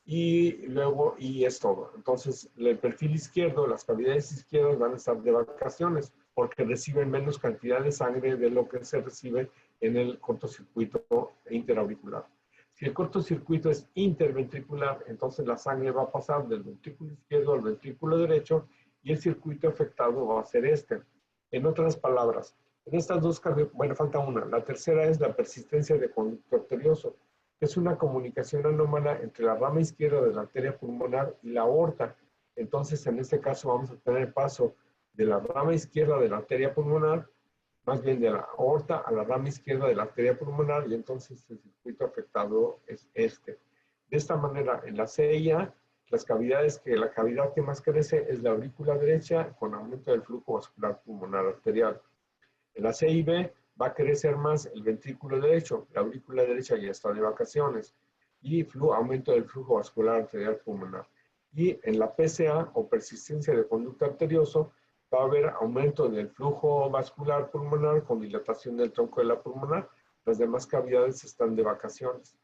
y luego, y es todo. Entonces, el perfil izquierdo, las cavidades izquierdas van a estar de vacaciones porque reciben menos cantidad de sangre de lo que se recibe en el cortocircuito interauricular. Si el cortocircuito es interventricular, entonces la sangre va a pasar del ventrículo izquierdo al ventrículo derecho y el circuito afectado va a ser este. En otras palabras, en estas dos, bueno, falta una. La tercera es la persistencia de conducto arterioso, que es una comunicación anómala entre la rama izquierda de la arteria pulmonar y la aorta. Entonces, en este caso vamos a tener paso de la rama izquierda de la arteria pulmonar, más bien de la aorta a la rama izquierda de la arteria pulmonar, y entonces el circuito afectado es este. De esta manera, en la CIA, la cavidad que más crece es la aurícula derecha con aumento del flujo vascular pulmonar arterial. En la CIB va a crecer más el ventrículo derecho, la aurícula derecha ya está de vacaciones, y aumento del flujo vascular arterial pulmonar. Y en la PCA o persistencia de conducto arterioso va a haber aumento del flujo vascular pulmonar con dilatación del tronco de la pulmonar, las demás cavidades están de vacaciones.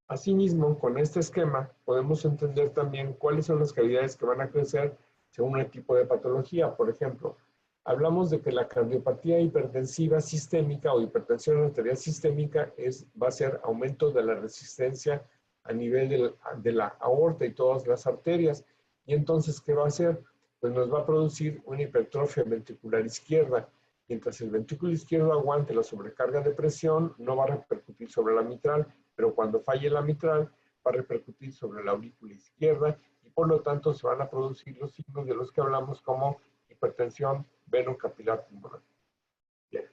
Asimismo, con este esquema podemos entender también cuáles son las cavidades que van a crecer según el tipo de patología. Por ejemplo, hablamos de que la cardiopatía hipertensiva sistémica o hipertensión arterial sistémica va a ser aumento de la resistencia a nivel de la aorta y todas las arterias. Y entonces, ¿qué va a hacer? Pues nos va a producir una hipertrofia ventricular izquierda. Mientras el ventrículo izquierdo aguante la sobrecarga de presión, no va a repercutir sobre la mitral, pero cuando falle la mitral, va a repercutir sobre la aurícula izquierda y por lo tanto se van a producir los signos de los que hablamos como hipertensión venocapilar pulmonar. Bien.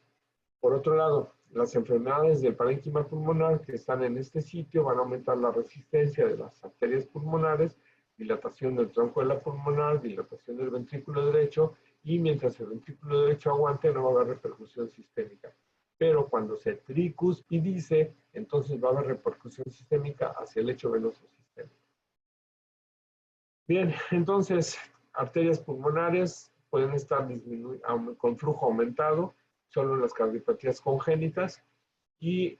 Por otro lado, las enfermedades del parénquima pulmonar que están en este sitio van a aumentar la resistencia de las arterias pulmonares, dilatación del tronco de la pulmonar, dilatación del ventrículo derecho, y mientras el ventrículo derecho aguante no va a haber repercusión sistémica. Pero cuando se tricuspidice, entonces va a haber repercusión sistémica hacia el lecho venoso sistémico. Bien, entonces, arterias pulmonares pueden estar con flujo aumentado, solo en las cardiopatías congénitas, y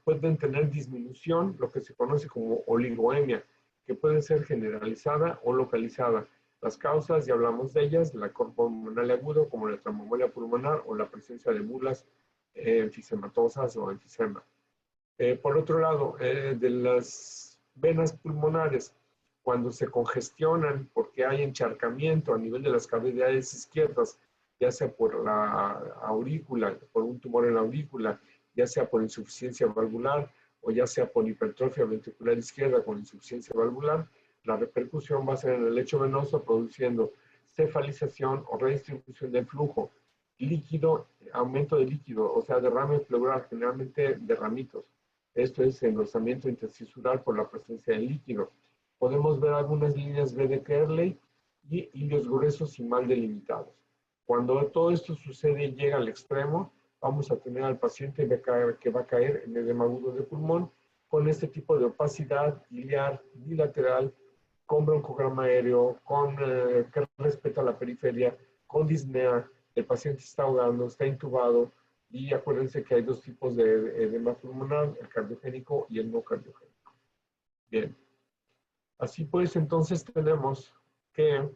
pueden tener disminución, lo que se conoce como oligoemia, que puede ser generalizada o localizada. Las causas, ya hablamos de ellas, la cor pulmonar agudo, como la tromboembolia pulmonar o la presencia de bulas enfisematosas o enfisema. Por otro lado, de las venas pulmonares, cuando se congestionan porque hay encharcamiento a nivel de las cavidades izquierdas, ya sea por la aurícula, por un tumor en la aurícula, ya sea por insuficiencia valvular o ya sea por hipertrofia ventricular izquierda con insuficiencia valvular, la repercusión va a ser en el lecho venoso produciendo cefalización o redistribución del flujo, líquido, aumento de líquido, o sea, derrame pleural, generalmente derramitos. Esto es engrosamiento intersticial por la presencia de líquido. Podemos ver algunas líneas B de Kerley y hilos gruesos y mal delimitados. Cuando todo esto sucede y llega al extremo, vamos a tener al paciente que va a caer en edema agudo de pulmón con este tipo de opacidad iliar bilateral, con broncograma aéreo, que respeta la periferia, con disnea, el paciente está ahogando, está intubado, y acuérdense que hay dos tipos de edema pulmonar, el cardiogénico y el no cardiogénico. Bien. Así pues, entonces tenemos que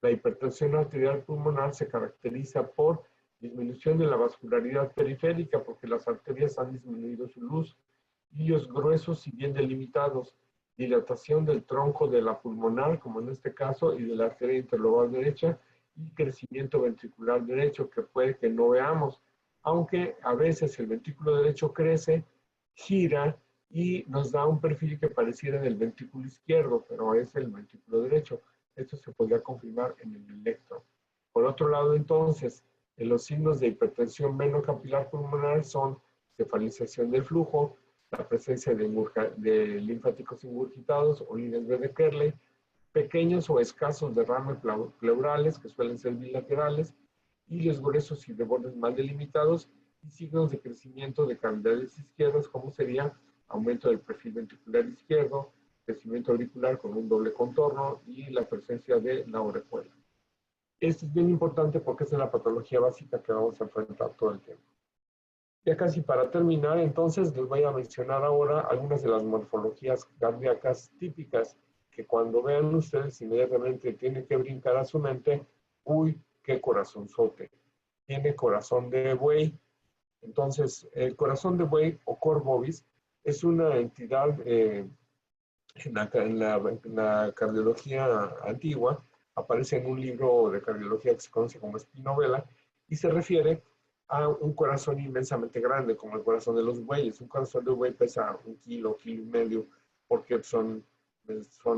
la hipertensión arterial pulmonar se caracteriza por disminución de la vascularidad periférica, porque las arterias han disminuido su luz, hilos gruesos y bien delimitados, dilatación del tronco de la pulmonar, como en este caso, y de la arteria interlobal derecha, y crecimiento ventricular derecho, que puede que no veamos, aunque a veces el ventrículo derecho crece, gira, y nos da un perfil que pareciera del ventrículo izquierdo, pero es el ventrículo derecho. Esto se podría confirmar en el electro. Por otro lado, entonces, los signos de hipertensión venocapilar pulmonar son cefalización del flujo, la presencia de linfáticos ingurgitados o líneas B de Kerley, pequeños o escasos derrames pleurales, que suelen ser bilaterales, hilos gruesos y de bordes mal delimitados, y signos de crecimiento de cavidades izquierdas, como sería aumento del perfil ventricular izquierdo, crecimiento auricular con un doble contorno y la presencia de la orejuela. Esto es bien importante porque esta es la patología básica que vamos a enfrentar todo el tiempo. Ya casi para terminar, entonces les voy a mencionar ahora algunas de las morfologías cardíacas típicas que cuando vean ustedes inmediatamente tienen que brincar a su mente, uy, qué corazonzote, tiene corazón de buey. Entonces, el corazón de buey o cor bovis es una entidad en la cardiología antigua, aparece en un libro de cardiología que se conoce como Espinovela, y se refiere a un corazón inmensamente grande, como el corazón de los bueyes. Un corazón de buey pesa 1 kilo, kilo y medio, porque son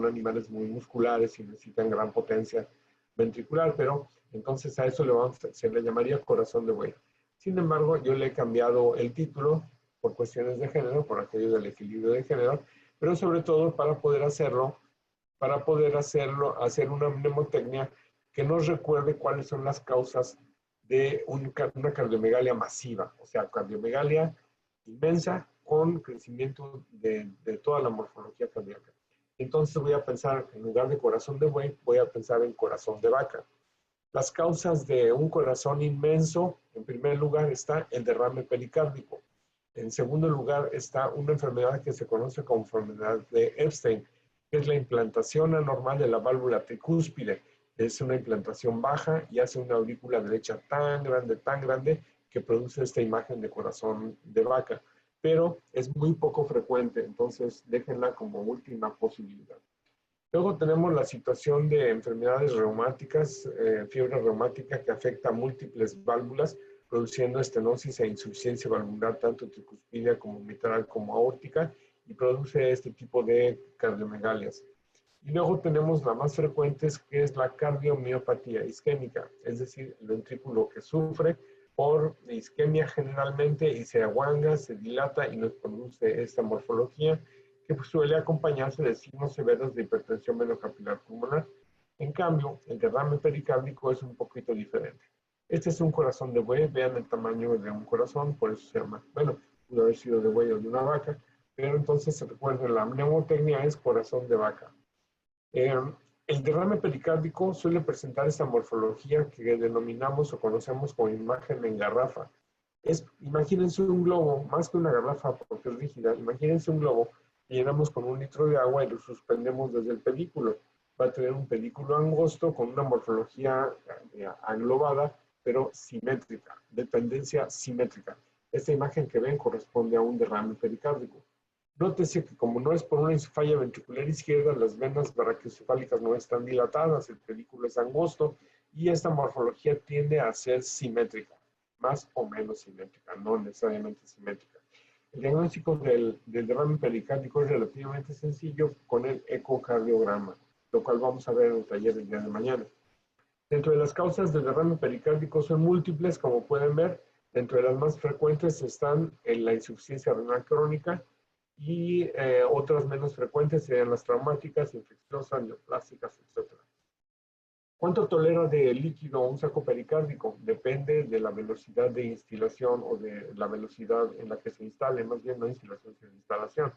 animales muy musculares y necesitan gran potencia ventricular, pero entonces a eso se le llamaría corazón de buey. Sin embargo, yo le he cambiado el título por cuestiones de género, por aquello del equilibrio de género, pero sobre todo para poder hacer una mnemotecnia que nos recuerde cuáles son las causas de una cardiomegalia masiva, o sea, cardiomegalia inmensa con crecimiento de toda la morfología cardíaca. Entonces voy a pensar, en lugar de corazón de buey, voy a pensar en corazón de vaca. Las causas de un corazón inmenso, en primer lugar está el derrame pericárdico. En segundo lugar está una enfermedad que se conoce como enfermedad de Epstein, que es la implantación anormal de la válvula tricúspide. Es una implantación baja y hace una aurícula derecha tan grande, que produce esta imagen de corazón de vaca. Pero es muy poco frecuente, entonces déjenla como última posibilidad. Luego tenemos la situación de enfermedades reumáticas, fiebre reumática que afecta a múltiples válvulas, produciendo estenosis e insuficiencia valvular, tanto tricuspidia como mitral como aórtica, y produce este tipo de cardiomegalias. Y luego tenemos la más frecuente, que es la cardiomiopatía isquémica, es decir, el ventrículo que sufre por isquemia generalmente y se aguanga, se dilata y nos produce esta morfología que suele acompañarse de signos severos de hipertensión venocapilar pulmonar. En cambio, el derrame pericárdico es un poquito diferente. Este es un corazón de buey, vean el tamaño de un corazón, por eso se llama, bueno, pudo haber sido de buey o de una vaca, pero entonces se recuerden, la mnemotecnia es corazón de vaca. El derrame pericárdico suele presentar esta morfología que denominamos o conocemos como imagen en garrafa. Imagínense un globo, más que una garrafa porque es rígida, imagínense un globo que llenamos con 1 litro de agua y lo suspendemos desde el pedículo. Va a tener un pedículo angosto con una morfología aglobada, pero simétrica, de tendencia simétrica. Esta imagen que ven corresponde a un derrame pericárdico. Nótese que como no es por una falla ventricular izquierda, las venas brachiocefálicas no están dilatadas, el pedículo es angosto y esta morfología tiende a ser simétrica, más o menos simétrica, no necesariamente simétrica. El diagnóstico del derrame pericárdico es relativamente sencillo con el ecocardiograma, lo cual vamos a ver en el taller del día de mañana. Dentro de las causas del derrame pericárdico son múltiples, como pueden ver. Dentro de las más frecuentes están la insuficiencia renal crónica, y otras menos frecuentes serían las traumáticas, infecciosas, neoplásicas, etc. ¿Cuánto tolera de líquido un saco pericárdico? Depende de la velocidad de instilación o de la velocidad en la que se instale, más bien no instilación, sino instalación.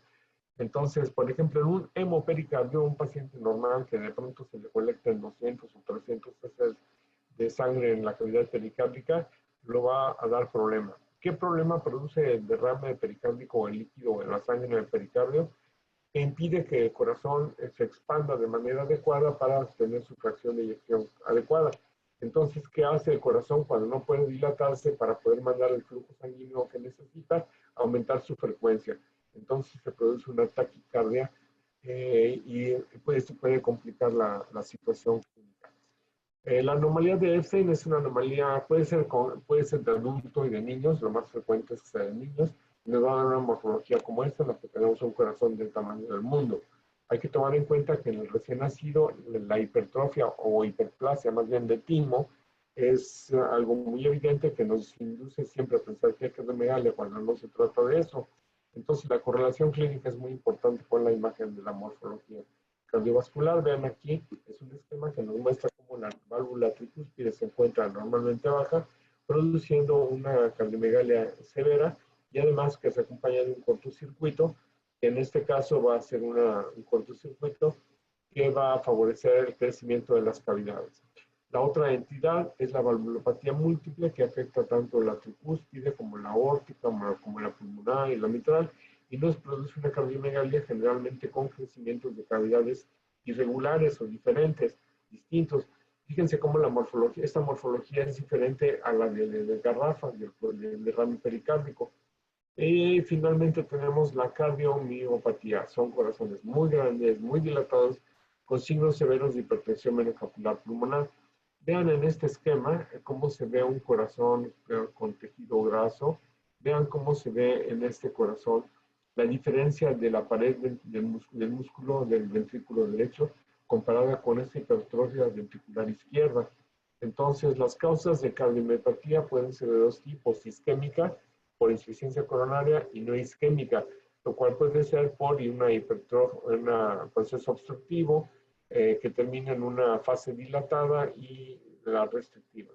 Entonces, por ejemplo, en un hemopericardio, un paciente normal que de pronto se le colecten 200 o 300 cc de sangre en la cavidad pericárdica, lo va a dar problema. ¿Qué problema produce el derrame pericárdico o el líquido en la sangre en el pericardio? Que impide que el corazón se expanda de manera adecuada para tener su fracción de eyección adecuada. Entonces, ¿qué hace el corazón cuando no puede dilatarse para poder mandar el flujo sanguíneo que necesita? Aumentar su frecuencia. Entonces se produce una taquicardia y esto puede complicar la situación clínica. La anomalía de Epstein es una anomalía, puede ser de adulto y de niños, lo más frecuente es que sea de niños, y nos va a dar una morfología como esta, en la que tenemos un corazón del tamaño del mundo. Hay que tomar en cuenta que en el recién nacido la hipertrofia o hiperplasia, más bien de timo, es algo muy evidente que nos induce siempre a pensar que hay cardiomegalia cuando no se trata de eso. Entonces la correlación clínica es muy importante con la imagen de la morfología cardiovascular. Vean aquí, es un esquema que nos muestra cómo la válvula tricúspide se encuentra normalmente baja, produciendo una cardiomegalia severa y además que se acompaña de un cortocircuito, que en este caso va a ser un cortocircuito que va a favorecer el crecimiento de las cavidades. La otra entidad es la valvulopatía múltiple, que afecta tanto la tricúspide como la aórtica, como la pulmonar y la mitral, y nos produce una cardiomegalia generalmente con crecimientos de cavidades irregulares o diferentes, distintos. Fíjense cómo esta morfología es diferente a la de garrafa, del derrame pericárdico. Y finalmente tenemos la cardiomiopatía. Son corazones muy grandes, muy dilatados, con signos severos de hipertensión venocapilar pulmonar. Vean en este esquema cómo se ve un corazón con tejido graso. Vean cómo se ve en este corazón la diferencia de la pared del músculo del ventrículo derecho comparada con esta hipertrofia ventricular izquierda. Entonces, las causas de cardiomiopatía pueden ser de dos tipos: isquémica, por insuficiencia coronaria, y no isquémica, lo cual puede ser por un proceso obstructivo que termina en una fase dilatada y la restrictiva.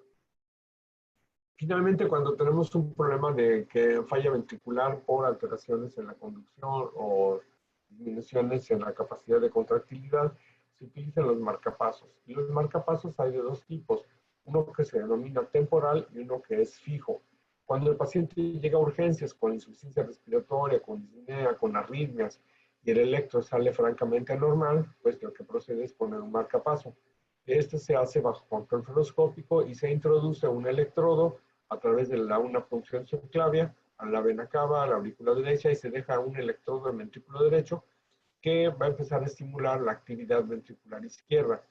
Finalmente, cuando tenemos un problema de falla ventricular por alteraciones en la conducción o disminuciones en la capacidad de contractilidad, se utilizan los marcapasos. Y los marcapasos hay de dos tipos: uno que se denomina temporal y uno que es fijo. Cuando el paciente llega a urgencias con insuficiencia respiratoria, con disnea, con arritmias, y el electro sale francamente anormal, pues lo que procede es poner un marcapaso. Este se hace bajo control fluoroscópico y se introduce un electrodo a través de una punción subclavia a la vena cava, a la aurícula derecha, y se deja un electrodo en el ventrículo derecho que va a empezar a estimular la actividad ventricular izquierda.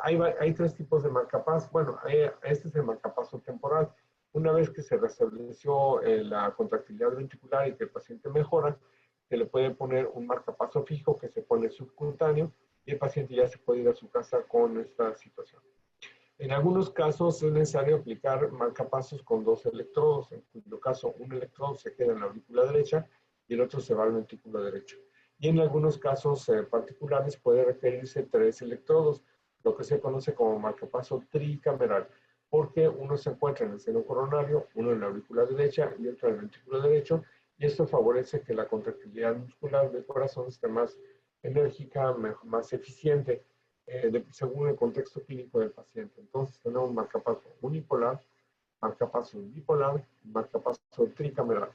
Hay tres tipos de marcapaso. Bueno, este es el marcapaso temporal. Una vez que se restableció la contractilidad ventricular y que el paciente mejora, se le puede poner un marcapaso fijo que se pone subcutáneo y el paciente ya se puede ir a su casa con esta situación. En algunos casos es necesario aplicar marcapasos con dos electrodos, en cuyo caso un electrodo se queda en la aurícula derecha y el otro se va al ventrículo derecho. Y en algunos casos particulares puede requerirse tres electrodos, lo que se conoce como marcapaso tricameral, porque uno se encuentra en el seno coronario, uno en la aurícula derecha y otro en el ventrículo derecho, y esto favorece que la contractilidad muscular del corazón esté más enérgica, más eficiente, según el contexto clínico del paciente. Entonces tenemos marcapaso unipolar, marcapaso bipolar y marcapaso tricameral.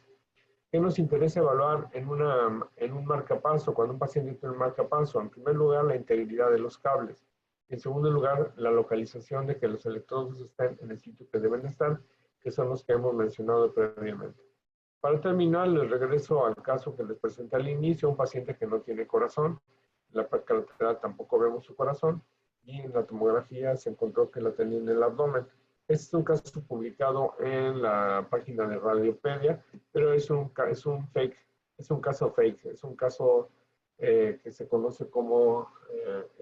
¿Qué nos interesa evaluar en un marcapaso cuando un paciente tiene un marcapaso? En primer lugar, la integridad de los cables. En segundo lugar, la localización de que los electrodos estén en el sitio que deben estar, que son los que hemos mencionado previamente. Para terminar, les regreso al caso que les presenté al inicio, un paciente que no tiene corazón. En la placa lateral tampoco vemos su corazón y en la tomografía se encontró que la tenía en el abdomen. Este es un caso publicado en la página de Radiopedia, pero es un caso fake, es un caso que se conoce como,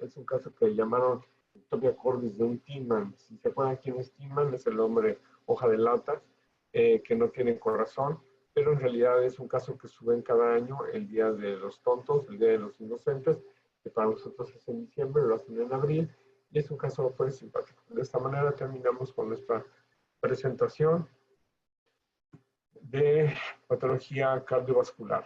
es un caso que llamaron ectopia cordis de un Tillman. Si se acuerdan quién es Tillman, es el hombre hoja de lata, que no tiene corazón, pero en realidad es un caso que suben cada año el Día de los Tontos, el Día de los Inocentes, que para nosotros es en diciembre, lo hacen en abril, y es un caso pues simpático. De esta manera terminamos con nuestra presentación de patología cardiovascular.